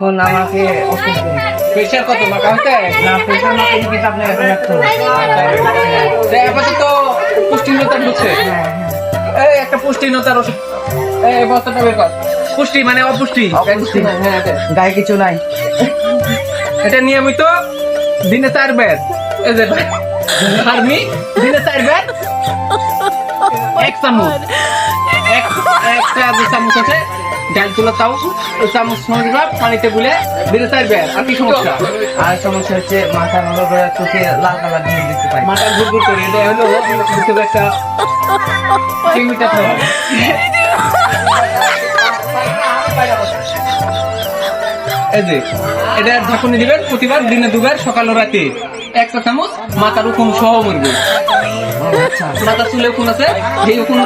এখন আমাকে ওষুধ দিন। প্রেশার কত মাকা হতে না প্রেশার মাপে কিন্তু আপনি এখন একটু আপাতত পুষ্টিহীনতা ঢুকছে। এই একটা পুষ্টিহীনতার ওষুধ, এই বস্তাটা বের কর। পুষ্টি মানে অপুষ্টি। অপুষ্টি। হ্যাঁ এটা। গায়ে কিছু নাই। এটা নিয়মিত দিনে 4 বার, এই যে ফার্মি দিনে 4 বার 1 চামচ, একটা যে চামচ আছে ডাল তুলা তাও ওই চামচ সঙ্গে পানিতে গুলে দিনে 4 বার। আর কি সমস্যা? আর সমস্যা হচ্ছে মাথা ভালো করে চোখে লাল কালার দিয়ে দেখতে পাই। মাথা ঘুরঘুর করে, এটা হলো ভিতরে একটা কেমিক্যাল থাকে। এই যে এটা ঝাঁকুনি দিবেন প্রতিবার দিনে 2 বার, সকাল ও রাতে 1 চা চামচ। মাথার উকুন সহ মরবে। মাথা চুলে উকুন আছে, এই উকুন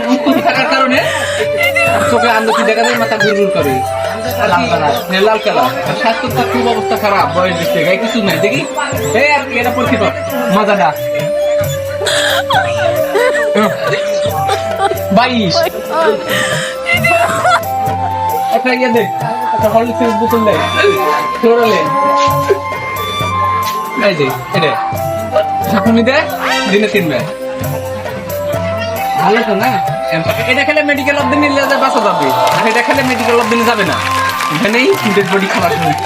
থাকার কারণে চোখে আন্দাজি দেখা যায়, মাথা ঘুরঘুর করে। আর কি? লাল কালার। আর স্বাস্থ্যটা খুব অবস্থা খারাপ, বয়স দিচ্ছে, গায়ে কিছু নাই। দেখি এই আর কি, এটা পরীক্ষিত মাজাটা 22 একটা ইয়ে দে, একটা হরলিক্সের বোতল দে, ফ্লোরালে। এই যে এটা ঝাঁকুনি দে দিনে 3 বার। ভালো তো না? এটা খেলে মেডিকেল অফ দিন নিলে বাঁচা যাবে, আর এটা খেলে মেডিকেল অফ দিনে যাবে না। এখানেই ডেড বডি খাওয়ার সময়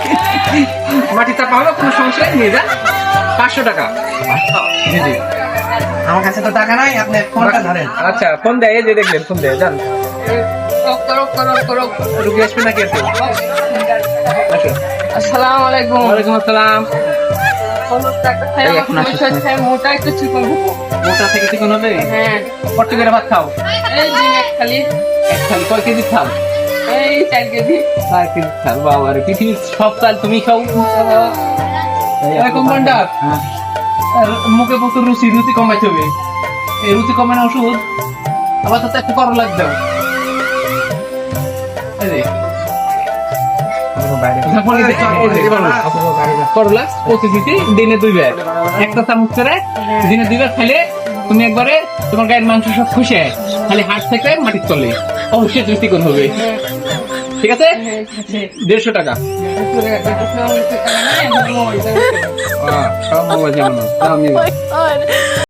মাটি চাপা হলো, কোনো সমস্যা নেই, নিয়ে যা। 500 টাকা। জি জি। আমার কাছে তো টাকা নাই, আপনি ফোনটা ধরেন। আচ্ছা ফোন দেয়, এই যে দেখলেন ফোন দেয়, যান রুগী আসবে নাকি? আছে আসসালামু আলাইকুম। ওয়ালাইকুম আসসালাম। এখন মোটা একটু চিকন হবো। মোটা থেকে চিকন হবে? হ্যাঁ, কত করে ভাত খাও? এই দিন এক খালি, এক থালি। কয় কেজি খাও? এই 4 কেজি। 4 কেজি খাও। বাবা রে, পৃথিবীর সব চাল তুমি খাও? এরকম ভান্ডার। আর মুখে প্রচুর রুচি, রুচি কমাইতে হবে। এই রুচি কমানো ওষুধ আবার তো একটু করো লাগবে। করলা 25 মিনিট দিনে 2 বার, একটা চামচ করে দিনে 2 বার খাইলে তুমি একবারে তোমার গায়ের মাংস সব খুশে খালি হাট থেকে মাটির তলে অবশ্যই তুমি চিকন হবে। ঠিক আছে? 150 টাকা। সব মোবাইল যেমন